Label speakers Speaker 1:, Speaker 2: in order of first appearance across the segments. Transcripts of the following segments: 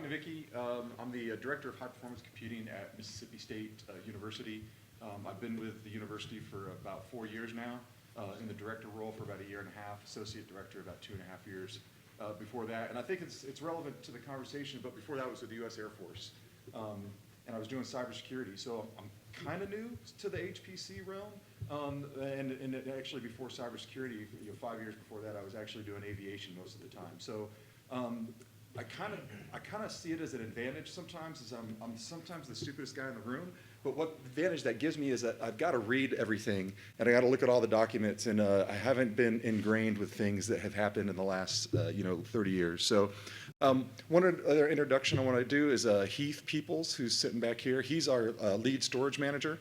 Speaker 1: Navicky. I'm the Director of High Performance Computing at Mississippi State University. I've been with the university for about 4 years now, in the director role for about 1.5 years, associate director about 2.5 years before that. And I think it's relevant to the conversation, but before that I was with the U.S. Air Force. And I was doing cybersecurity, so I'm kind of new to the HPC realm. And actually before cybersecurity, 5 years before that, I was actually doing aviation most of the time. So I kind of see it as an advantage sometimes, as I'm sometimes the stupidest guy in the room. But what advantage that gives me is that I've got to read everything, and I got to look at all the documents, and I haven't been ingrained with things that have happened in the last 30 years. So one other introduction I want to do is Heath Peoples, who's sitting back here. He's our lead storage manager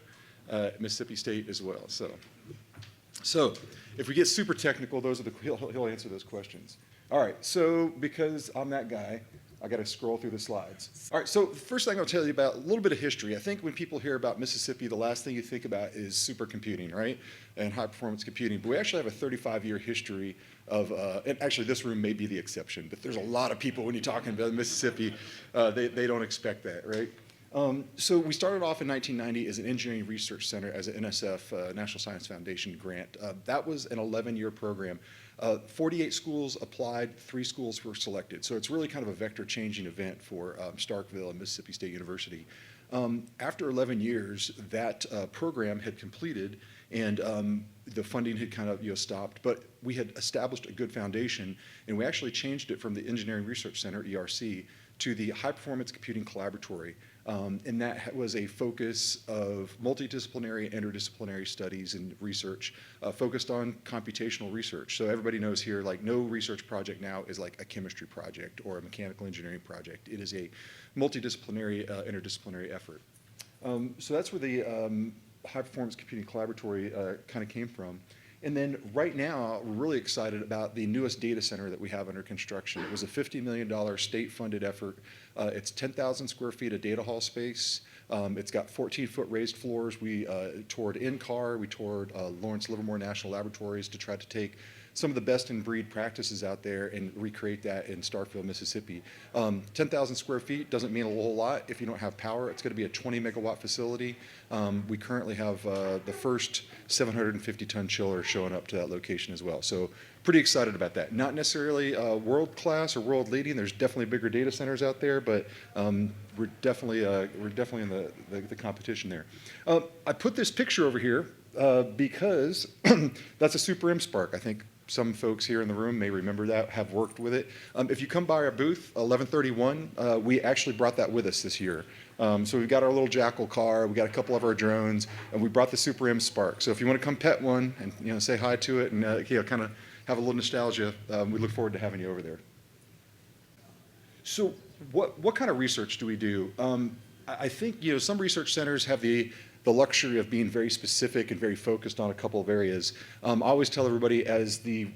Speaker 1: at Mississippi State as well. So if we get super technical, he'll answer those questions. All right, so because I'm that guy, I got to scroll through the slides. All right, so the first thing I'll tell you about a little bit of history. I think when people hear about Mississippi, the last thing you think about is supercomputing, right? And high performance computing. But we actually have a 35-year history of, and actually this room may be the exception, but there's a lot of people when you're talking about Mississippi, they don't expect that, right? So we started off in 1990 as an engineering research center as an NSF, National Science Foundation grant. That was an 11-year program. 48 schools applied, 3 schools were selected. So it's really kind of a vector-changing event for Starkville and Mississippi State University. After 11 years, that program had completed, and the funding had kind of stopped. But we had established a good foundation, and we actually changed it from the Engineering Research Center, ERC, to the High Performance Computing Collaboratory. And that was a focus of multidisciplinary, interdisciplinary studies and research focused on computational research. So everybody knows here, like, no research project now is like a chemistry project or a mechanical engineering project. It is a multidisciplinary, interdisciplinary effort. So that's where the High Performance Computing Collaboratory kind of came from. And then right now, we're really excited about the newest data center that we have under construction. It was a $50 million state-funded effort. It's 10,000 square feet of data hall space. It's got 14-foot raised floors. We toured NCAR. We toured Lawrence Livermore National Laboratories to try to take some of the best in breed practices out there and recreate that in Starkville, Mississippi. 10,000 square feet doesn't mean a whole lot if you don't have power. It's going to be a 20 megawatt facility. We currently have the first 750-ton chiller showing up to that location as well. So pretty excited about that. Not necessarily world class or world leading. There's definitely bigger data centers out there, but we're definitely in the competition there. I put this picture over here because that's a Super M Spark. I think some folks here in the room may remember that, have worked with it. If you come by our booth, 1131, we actually brought that with us this year. So we've got our little Jackal car, we got a couple of our drones, and we brought the Super M Spark. So if you want to come pet one and say hi to it and kind of have a little nostalgia, we look forward to having you over there. So what kind of research do we do? I think some research centers have the luxury of being very specific and very focused on a couple of areas. I always tell everybody, as the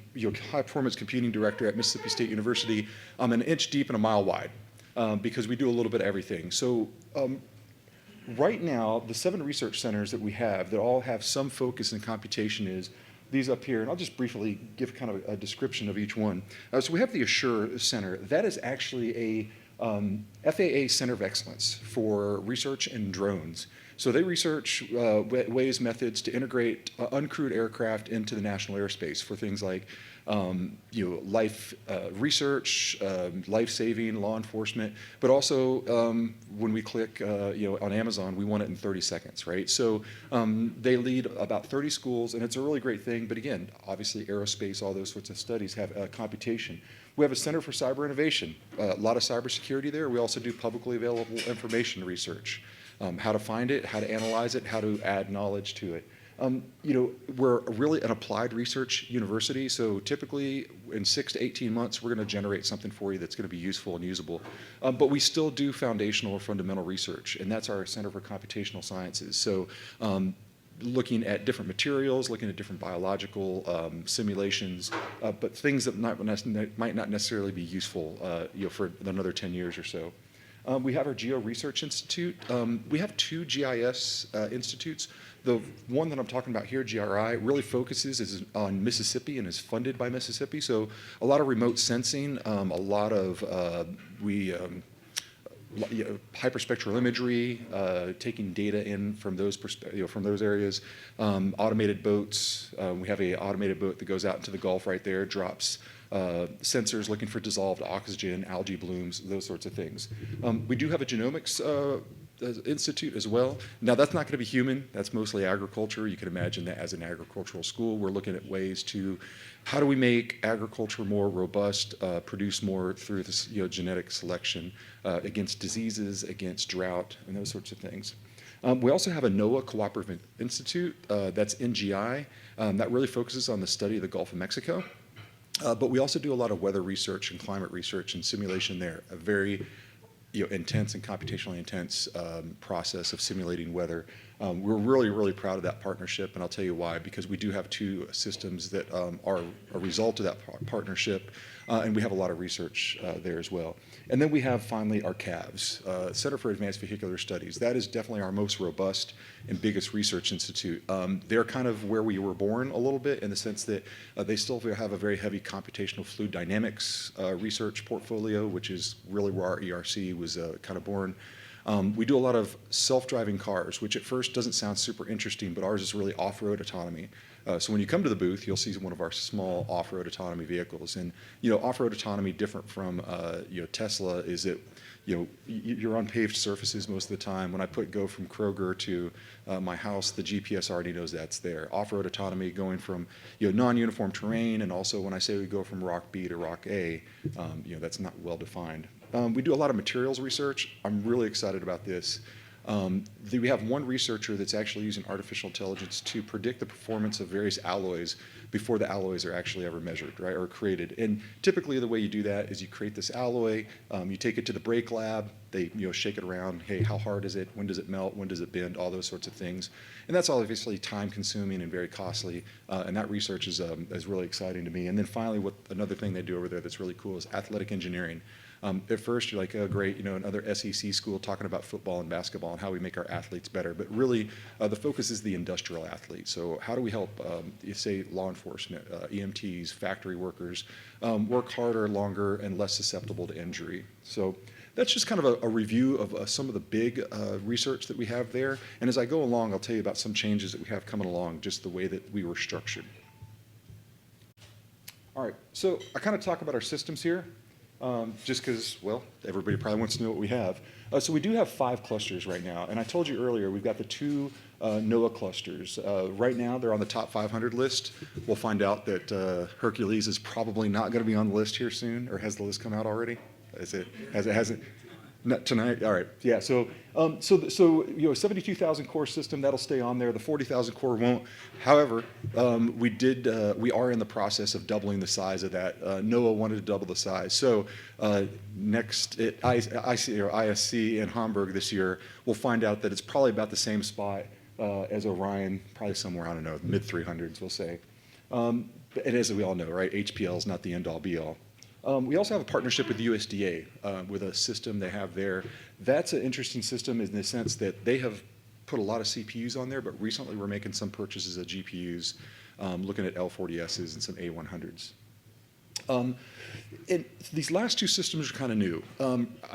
Speaker 1: high performance computing director at Mississippi State University, I'm an inch deep and a mile wide because we do a little bit of everything. So right now, the 7 research centers that we have that all have some focus in computation is these up here, and I'll just briefly give kind of a description of each one. So we have the Assure Center. That is actually a FAA Center of Excellence for research in drones. So they research ways, methods to integrate uncrewed aircraft into the national airspace for things like life research, life-saving, law enforcement, but also when we click on Amazon, we want it in 30 seconds, right? So they lead about 30 schools, and it's a really great thing. But again, obviously aerospace, all those sorts of studies have computation. We have a Center for Cyber Innovation, a lot of cybersecurity there. We also do publicly available information research. How to find it, how to analyze it, how to add knowledge to it. We're really an applied research university, so typically in 6 to 18 months, we're going to generate something for you that's going to be useful and usable. But we still do foundational or fundamental research, and that's our Center for Computational Sciences. So looking at different materials, looking at different biological simulations, but things that might not necessarily be useful for another 10 years or so. We have our Geo Research Institute. We have 2 GIS institutes. The one that I'm talking about here, GRI, really focuses on Mississippi and is funded by Mississippi. So a lot of remote sensing, a lot of hyperspectral imagery, taking data in from those from those areas, automated boats. We have an automated boat that goes out into the Gulf right there, drops sensors looking for dissolved oxygen, algae blooms, those sorts of things. We do have a genomics institute as well. Now that's not going to be human, that's mostly agriculture. You can imagine that as an agricultural school, we're looking at ways to, how do we make agriculture more robust, produce more through this genetic selection against diseases, against drought, and those sorts of things. We also have a NOAA Cooperative Institute that's NGI that really focuses on the study of the Gulf of Mexico. But we also do a lot of weather research and climate research and simulation there, a very intense and computationally intense process of simulating weather. We're really, really proud of that partnership, and I'll tell you why, because we do have two systems that are a result of that partnership, and we have a lot of research there as well. And then we have, finally, our CAVS, Center for Advanced Vehicular Studies. That is definitely our most robust and biggest research institute. They're kind of where we were born a little bit, in the sense that they still have a very heavy computational fluid dynamics research portfolio, which is really where our ERC was kind of born. We do a lot of self-driving cars, which at first doesn't sound super interesting, but ours is really off-road autonomy. So when you come to the booth, you'll see one of our small off-road autonomy vehicles. And off-road autonomy, different from Tesla, is that you're on paved surfaces most of the time. When I go from Kroger to my house, the GPS already knows that's there. Off-road autonomy, going from non-uniform terrain, and also when I say we go from rock B to rock A, that's not well defined. We do a lot of materials research. I'm really excited about this. We have one researcher that's actually using artificial intelligence to predict the performance of various alloys before the alloys are actually ever measured, right, or created. And typically the way you do that is you create this alloy, you take it to the brake lab, they shake it around, hey, how hard is it, when does it melt, when does it bend, all those sorts of things. And that's obviously time consuming and very costly, and that research is really exciting to me. And then finally, another thing they do over there that's really cool is athletic engineering. At first, you're like, oh, great, another SEC school talking about football and basketball and how we make our athletes better. But really, the focus is the industrial athlete. So how do we help, say, law enforcement, EMTs, factory workers, work harder, longer, and less susceptible to injury? So that's just kind of a review of some of the big research that we have there. And as I go along, I'll tell you about some changes that we have coming along, just the way that we were structured. All right, so I kind of talk about our systems here. Just because, well, everybody probably wants to know what we have. So we do have 5 clusters right now, and I told you earlier we've got the 2 NOAA clusters. Right now they're on the top 500 list. We'll find out that Hercules is probably not going to be on the list here soon, or has the list come out already? Hasn't? Not tonight? All right. Yeah. So 72,000 core system, that'll stay on there. The 40,000 core won't. However, we are in the process of doubling the size of that. NOAA wanted to double the size. So next at ISC in Hamburg this year, we'll find out that it's probably about the same spot as Orion, probably somewhere, I don't know, mid 300s, we'll say. And as we all know, right, HPL is not the end all be all. We also have a partnership with USDA with a system they have there. That's an interesting system in the sense that they have put a lot of CPUs on there, but recently we're making some purchases of GPUs, looking at L40Ss and some A100s. And these last 2 systems are kind of new.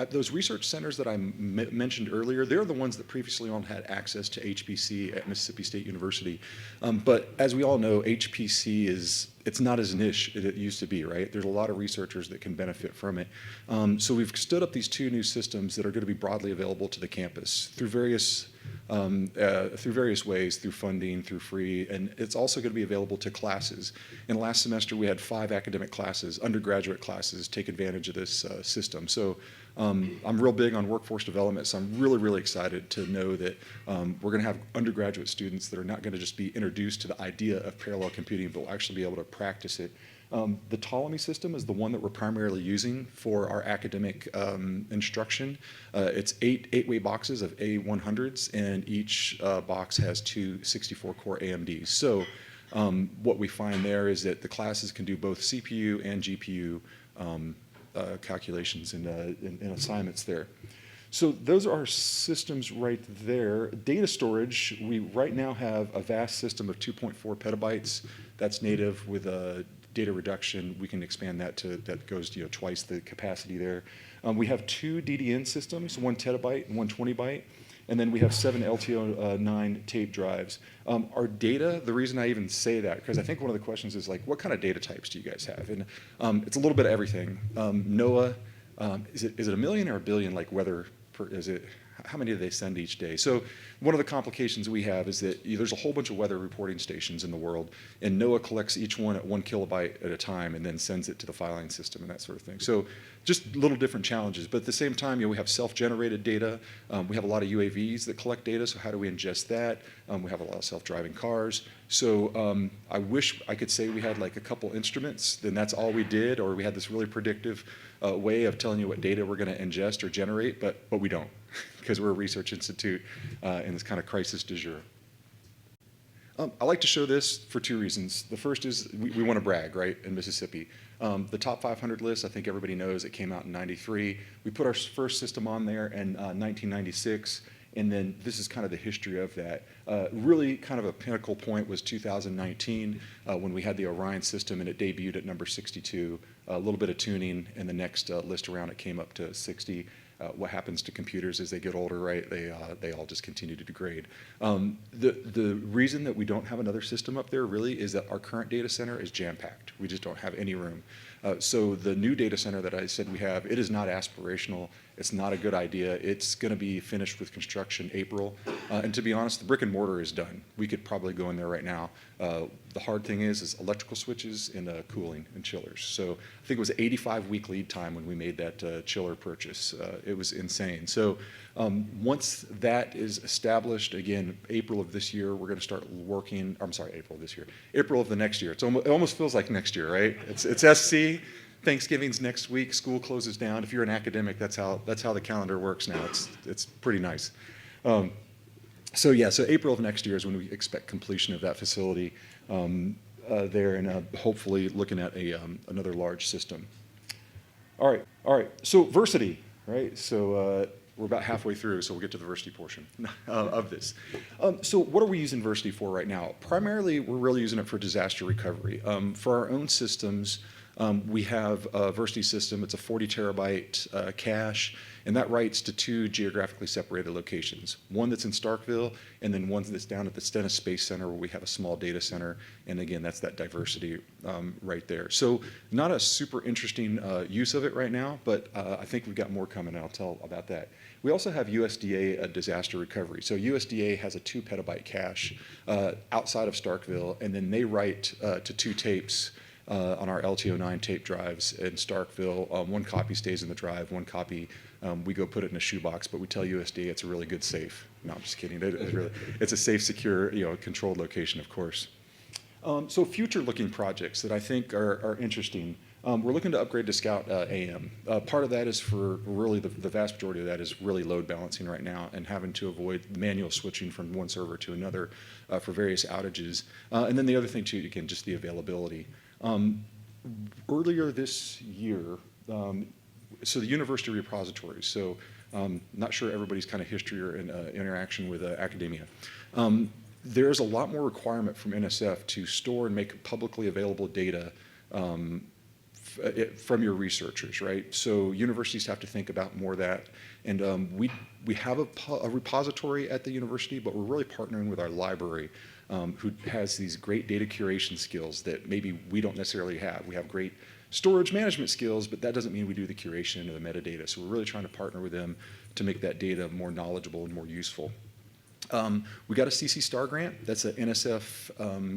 Speaker 1: Those research centers that I mentioned earlier, they're the ones that previously all had access to HPC at Mississippi State University. But as we all know, HPC it's not as niche as it used to be, right? There's a lot of researchers that can benefit from it. So we've stood up these 2 new systems that are going to be broadly available to the campus through various ways, through funding, through free, and it's also going to be available to classes. In last semester, we had 5 academic classes, undergraduate classes, take advantage of this system. So I'm real big on workforce development, so I'm really, really excited to know that we're going to have undergraduate students that are not going to just be introduced to the idea of parallel computing, but will actually be able to practice it. The Ptolemy system is the one that we're primarily using for our academic instruction. It's 8-way boxes of A100s, and each box has 2 64-core AMDs. So what we find there is that the classes can do both CPU and GPU calculations and assignments there. So those are our systems right there. Data storage, we right now have a vast system of 2.4 petabytes. That's native with a data reduction. We can expand that that goes twice the capacity there. We have 2 DDN systems, 1 terabyte and 1 20 byte. And then we have 7 LTO9 tape drives. Our data, the reason I even say that, because I think one of the questions is like, what kind of data types do you guys have? And it's a little bit of everything. NOAA, is it a million or a billion, like weather, is it, how many do they send each day? So one of the complications we have is that there's a whole bunch of weather reporting stations in the world, and NOAA collects each one at 1 kilobyte at a time and then sends it to the filing system and that sort of thing. So just little different challenges. But at the same time, we have self-generated data. We have a lot of UAVs that collect data, so how do we ingest that? We have a lot of self-driving cars. So I wish I could say we had like a couple instruments, then that's all we did, or we had this really predictive way of telling you what data we're going to ingest or generate, but we don't, because we're a research institute in this kind of crisis du jour. I like to show this for 2 reasons. The first is we want to brag, right, in Mississippi. The top 500 list, I think everybody knows, it came out in 93. We put our first system on there in 1996, and then this is kind of the history of that. Really kind of a pinnacle point was 2019 when we had the Orion system, and it debuted at number 62. A little bit of tuning, and the next list around it came up to 60. What happens to computers as they get older, right? They all just continue to degrade. The reason that we don't have another system up there really is that our current data center is jam-packed. We just don't have any room. So the new data center that I said we have, it is not aspirational. It's not a good idea. It's going to be finished with construction April. And to be honest, the brick and mortar is done. We could probably go in there right now. The hard thing is electrical switches and cooling and chillers. So I think it was an 85-week lead time when we made that chiller purchase. It was insane. So once that is established, again, April of this year, we're going to start working. I'm sorry, April of this year. April of the next year. It almost feels like next year, right? It's SC. Thanksgiving's next week. School closes down. If you're an academic, that's how the calendar works now. It's pretty nice. So April of next year is when we expect completion of that facility there, and hopefully looking at another large system. All right. So Versity, right? So we're about halfway through, so we'll get to the Versity portion of this. So what are we using Versity for right now? Primarily, we're really using it for disaster recovery. For our own systems, we have a Versity system. It's a 40 terabyte cache, and that writes to 2 geographically separated locations. One that's in Starkville, and then one that's down at the Stennis Space Center where we have a small data center. And again, that's that diversity right there. So not a super interesting use of it right now, but I think we've got more coming, and I'll tell about that. We also have USDA disaster recovery. So USDA has a 2 petabyte cache outside of Starkville, and then they write to 2 tapes on our LTO9 tape drives in Starkville. 1 copy stays in the drive, 1 copy we go put it in a shoebox, but we tell USDA it's a really good safe. No, I'm just kidding. It's a safe, secure, controlled location, of course. So future-looking projects that I think are interesting. We're looking to upgrade to ScoutAM. Part of that is for really the vast majority of that is really load balancing right now and having to avoid manual switching from one server to another for various outages. And then the other thing too, again, just the availability. Earlier this year, so the university repositories, so not sure everybody's kind of history or interaction with academia. There's a lot more requirement from NSF to store and make publicly available data from your researchers, right? So universities have to think about more of that. And we have a repository at the university, but we're really partnering with our library, who has these great data curation skills that maybe we don't necessarily have. We have great storage management skills, but that doesn't mean we do the curation or the metadata. So we're really trying to partner with them to make that data more knowledgeable and more useful. We got a CC STAR grant. That's an NSF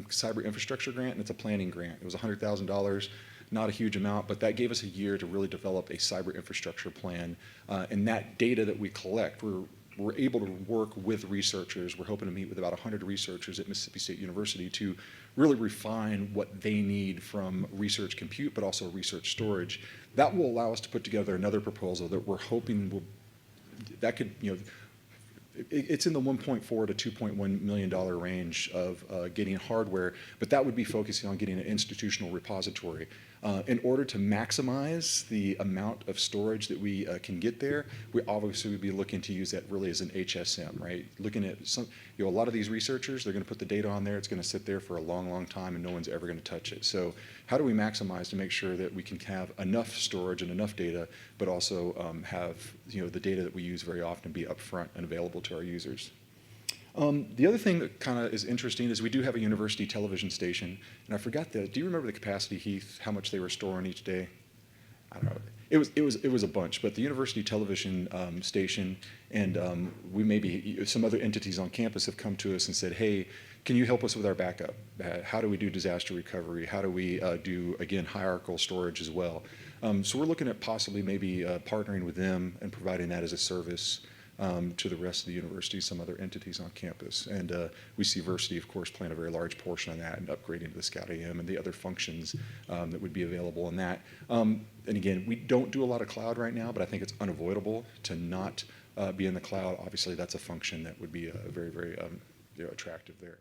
Speaker 1: cyber infrastructure grant, and it's a planning grant. It was $100,000, not a huge amount, but that gave us a year to really develop a cyber infrastructure plan. And that data that we collect, we're able to work with researchers. We're hoping to meet with about 100 researchers at Mississippi State University to really refine what they need from research compute, but also research storage. That will allow us to put together another proposal that we're hoping that could, it's in the $1.4 to $2.1 million range of getting hardware, but that would be focusing on getting an institutional repository. In order to maximize the amount of storage that we can get there, we obviously would be looking to use that really as an HSM, right? Looking at some, a lot of these researchers, they're going to put the data on there. It's going to sit there for a long, long time, and no one's ever going to touch it. So how do we maximize to make sure that we can have enough storage and enough data, but also have the data that we use very often be upfront and available to our users? The other thing that kind of is interesting is we do have a university television station, and I forgot do you remember the capacity, Heath, how much they were storing each day? I don't know. It was a bunch, but the university television station and some other entities on campus have come to us and said, hey, can you help us with our backup? How do we do disaster recovery? How do we do, again, hierarchical storage as well? So we're looking at possibly maybe partnering with them and providing that as a service to the rest of the university, some other entities on campus. And we see Versity, of course, playing a very large portion of that and upgrading to the ScoutAM and the other functions that would be available in that. And again, we don't do a lot of cloud right now, but I think it's unavoidable to not be in the cloud. Obviously, that's a function that would be very, very attractive there.